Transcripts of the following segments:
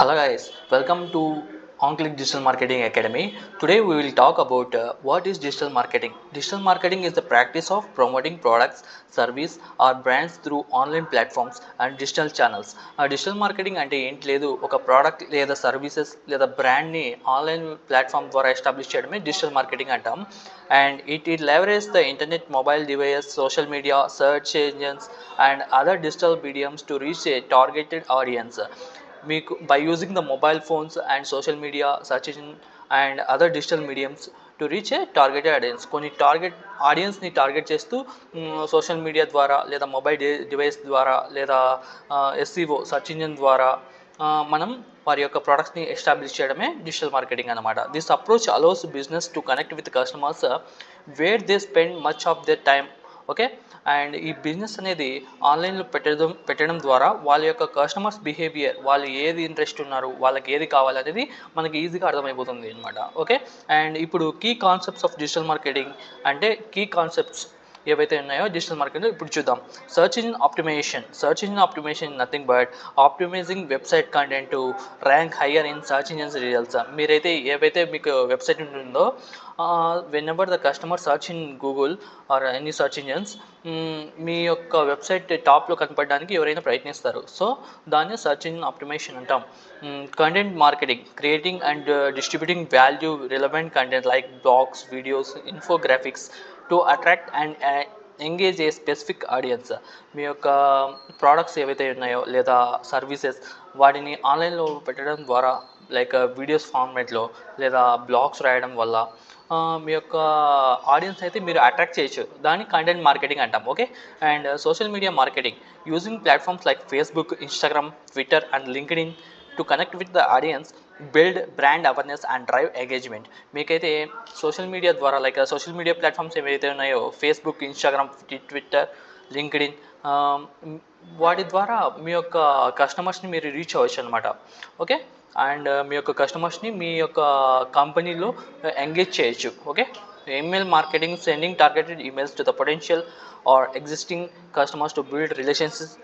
Hello guys, welcome to OnClick Digital Marketing Academy. Today we will talk about what is digital marketing. Digital marketing is the practice of promoting products, service or brands through online platforms and digital channels. Digital marketing అంటే ఏంటి లేదు, ఒక product లేదా services లేదా బ్రాండ్ని online platform ద్వారా establish చేయడమే digital marketing అంటాం. And it leverages the internet, mobile device, social media, search engines and other digital mediums to reach a targeted audience. మీకు by using the mobile phones and social media, search engine and other digital mediums to reach A targeted audience. కొన్ని target ఆడియన్స్ని target చేస్తూ social media ద్వారా లేదా mobile device ద్వారా లేదా SCO search engine ద్వారా మనం వారి యొక్క ప్రోడక్ట్స్ని ఎస్టాబ్లిష్ చేయడమే డిజిటల్ మార్కెటింగ్ అనమాట. This approach allows business to connect with customers where they spend much of their time. Okay, and ఈ బిజినెస్ అనేది ఆన్లైన్లో పెట్టడం ద్వారా వాళ్ళ యొక్క కస్టమర్స్ బిహేవియర్, వాళ్ళు ఏది ఇంట్రెస్ట్ ఉన్నారు, వాళ్ళకి ఏది కావాలనేది మనకి ఈజీగా అర్థమైపోతుంది అనమాట. ఓకే, అండ్ ఇప్పుడు key concepts of digital marketing అంటే కీ కాన్సెప్ట్స్ ఏవైతే ఉన్నాయో డిజిటల్ మార్కెటింగ్లో ఇప్పుడు చూద్దాం. Search engine optimisation nothing but optimising website content to rank higher in search engines results. మీరైతే ఏవైతే మీకు వెబ్సైట్ ఉంటుందో whenever the customer search in Google or any search engines, మీ యొక్క వెబ్సైట్ టాప్లో కనపడడానికి ఎవరైనా ప్రయత్నిస్తారు. సో దాన్ని సర్చ్ ఇంజిన్ ఆప్టిమైజేషన్ అంటాం. Content marketing, creating and distributing value relevant content like blogs, videos, infographics to attract and engage a specific audience. మీ యొక్క products ఏవైతే ఉన్నాయో లేదా సర్వీసెస్ వాటిని ఆన్లైన్లో పెట్టడం ద్వారా లైక్ వీడియోస్ ఫార్మాట్లో లేదా బ్లాగ్స్ రాయడం వల్ల మీ యొక్క ఆడియన్స్ అయితే మీరు అట్రాక్ట్ చేయొచ్చు. దాన్ని కంటెంట్ మార్కెటింగ్ అంటాం. Okay, and social media marketing using platforms like Facebook, Instagram, Twitter and LinkedIn to connect with the audience, build brand awareness and drive engagement. మీకైతే సోషల్ మీడియా ద్వారా లైక్ సోషల్ మీడియా ప్లాట్ఫామ్స్ ఏవైతే ఉన్నాయో Facebook, Instagram, Twitter, LinkedIn, వాటి ద్వారా మీ యొక్క కస్టమర్స్ని మీరు reach అవ్వచ్చు అనమాట. ఓకే, అండ్ మీ యొక్క కస్టమర్స్ని మీ యొక్క కంపెనీలో ఎంగేజ్ చేయొచ్చు. Okay, email marketing, sending targeted emails to the potential or existing customers to build relationships,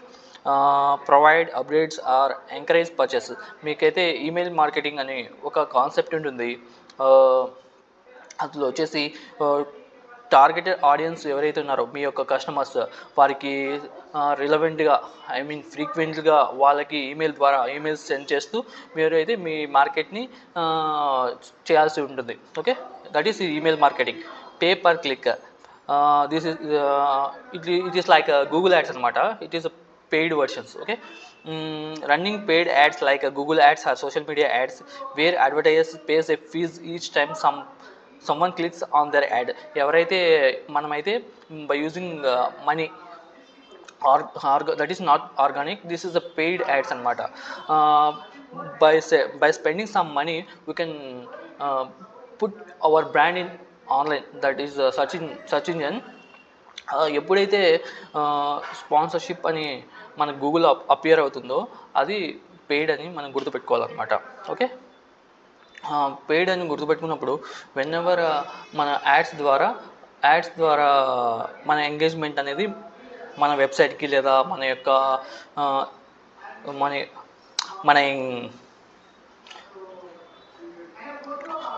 provide updates or encourage purchase. మీకైతే ఈమెయిల్ మార్కెటింగ్ అని ఒక కాన్సెప్ట్ ఉంటుంది. అందులో వచ్చేసి టార్గెటెడ్ ఆడియన్స్ ఎవరైతే ఉన్నారో మీ యొక్క కస్టమర్స్, వారికి రిలవెంట్గా ఫ్రీక్వెంట్గా వాళ్ళకి ఈమెయిల్ ద్వారా ఈమెయిల్స్ సెండ్ చేస్తూ మీరు అయితే మీ మార్కెట్ని చేయాల్సి ఉంటుంది. Okay, that is email marketing. Pay per click, this is it is like Google ads అనమాట. It is paid versions. Okay, running paid ads like Google ads or social media ads where advertisers pays a fees each time someone clicks on their ad. ఎవరైతే మనమైతే by using money or that is not organic, this is a paid ads అనమాట. by spending some money we can put our brand in online, that is search engine. ఎప్పుడైతే sponsorship అని మన గూగుల్లో appear అవుతుందో అది paid అని మనం గుర్తుపెట్టుకోవాలన్నమాట. Okay, paid అని గుర్తుపెట్టుకున్నప్పుడు వెన్నెవర్ మన యాడ్స్ ద్వారా మన ఎంగేజ్మెంట్ అనేది మన వెబ్సైట్కి లేదా మన యొక్క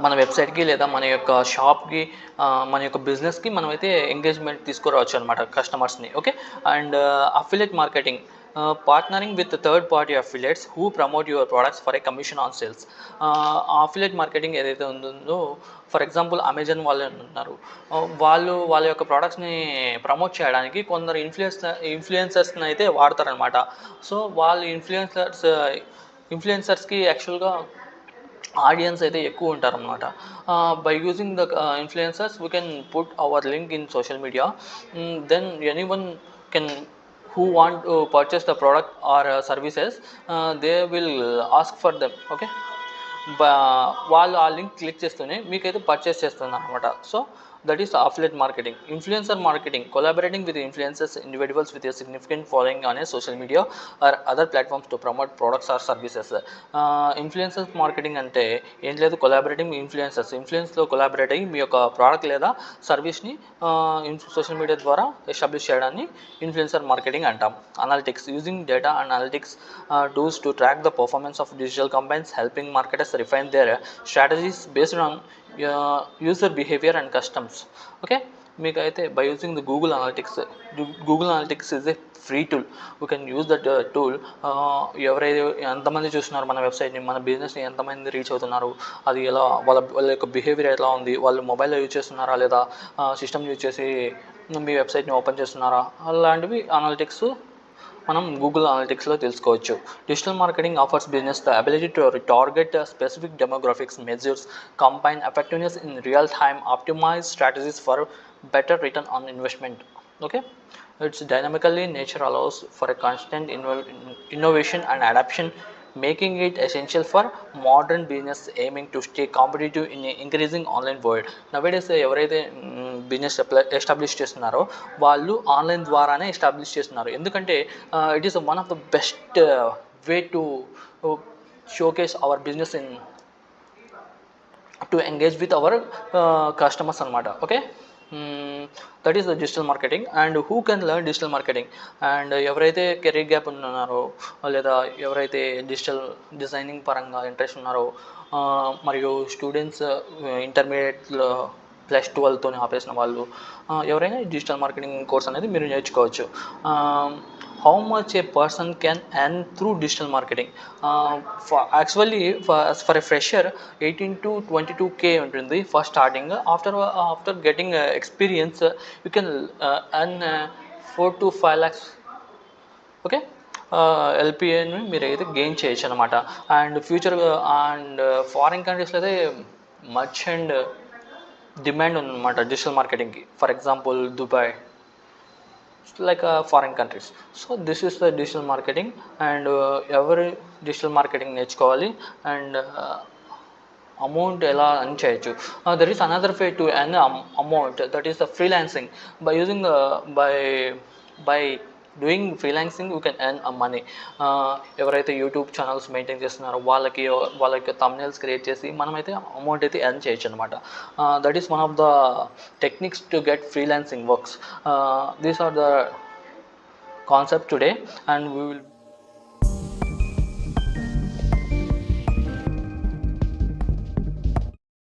మన వెబ్సైట్కి లేదా మన యొక్క షాప్కి, మన యొక్క బిజినెస్కి మనమైతే ఎంగేజ్మెంట్ తీసుకురావచ్చు అనమాట కస్టమర్స్ని. Okay, and affiliate marketing, partnering with third party affiliates who promote your products for a commission on sales. Affiliate marketing ఏదైతే ఉందో, ఫర్ ఎగ్జాంపుల్ అమెజాన్ వాళ్ళు ఉన్నారు, వాళ్ళ యొక్క ప్రోడక్ట్స్ని ప్రమోట్ చేయడానికి కొందరు ఇన్ఫ్లుయెన్సర్స్ని అయితే వాడతారనమాట. సో వాళ్ళు ఇన్ఫ్లుయెన్సర్స్కి యాక్చువల్గా ఆడియన్స్ అయితే ఎక్కువ ఉంటారన్నమాట. By using the influencers we can put our link in social media, then anyone can who want to purchase the product or services, they will ask for them. Okay, వాళ్ళు ఆ link click చేస్తూనే మీకైతే purchase చేస్తుంది అనమాట. So that is affiliate marketing. Influencer marketing, collaborating with influencers, individuals with a significant following on a social media or other platforms to promote products or services. Influencers marketing అంటే ఏం లేదు, collaborating ఇన్ఫ్లుయెన్స్లో collaborate అయ్యి మీ యొక్క product లేదా సర్వీస్ని social media ద్వారా establish చేయడాన్ని influencer marketing అంటాం. Analytics, using data and analytics tools to track the performance of digital campaigns, helping marketers refine their strategies based on user behavior and customs. Okay, మీకు అయితే by using the Google Analytics is a free tool. We can use that tool. ఎవరైతే ఎంతమంది చూస్తున్నారు మన వెబ్సైట్ని, మన బిజినెస్ని ఎంతమంది రీచ్ అవుతున్నారు, అది ఎలా, వాళ్ళ యొక్క బిహేవియర్ ఎలా ఉంది, వాళ్ళు మొబైల్లో యూజ్ చేస్తున్నారా లేదా సిస్టమ్ యూజ్ చేసి మీ వెబ్సైట్ని ఓపెన్ చేస్తున్నారా, అలాంటివి అనలిటిక్స్ మనం గూగుల్ అనలిటిక్స్లో తెలుసుకోవచ్చు. Digital marketing offers business the ability to target specific demographics, measures combine effectiveness in real time, optimise strategies for better return on investment. Okay, its dynamically nature allows for a constant innovation and adaptation, making it essential for modern business aiming to stay competitive in an increasing online world. Nowadays ఎవరైతే business establish చేస్తున్నారో వాళ్ళు online ద్వారానే establish చేస్తున్నారు. ఎందుకంటే it is one of the best way to showcase our business in to engage with our customers అనమాట. Okay, that is the digital marketing. And who can learn digital marketing? And ఎవరైతే career gap ఉన్నారో లేదా ఎవరైతే digital designing పరంగా interest ఉన్నారో మరియు students ఇంటర్మీడియట్లో +12తో ఆపేసిన వాళ్ళు ఎవరైనా డిజిటల్ మార్కెటింగ్ కోర్స్ అనేది మీరు నేర్చుకోవచ్చు. How much a person can earn through digital marketing? For a fresher 18 to 22K ఉంటుంది for starting. After getting experience you can earn 4 to 5 lakhs. Okay, ఎల్పిఏని మీరు అయితే గెయిన్ చేయొచ్చు అనమాట. అండ్ ఫ్యూచర్ అండ్ ఫారిన్ కంట్రీస్లో అయితే మచ్ అండ్ డిమాండ్ ఉందన్నమాట digital మార్కెటింగ్కి. For example Dubai, like foreign countries. So this is the digital marketing. And ఎవరు డిజిటల్ మార్కెటింగ్ నేర్చుకోవాలి అండ్ అమౌంట్ ఎలా ఎర్న్ చేయొచ్చు? There is another way to earn amount, that is the freelancing. By using by doing freelancing you can earn money. ఎవరైతే YouTube channels maintain చేస్తున్నారో వాళ్ళకి thumbnails create చేసి మనమైతే amount అయితే earn చేయొచ్చు అనమాట. That is one of the techniques to get freelancing works. These are the concept today, and we will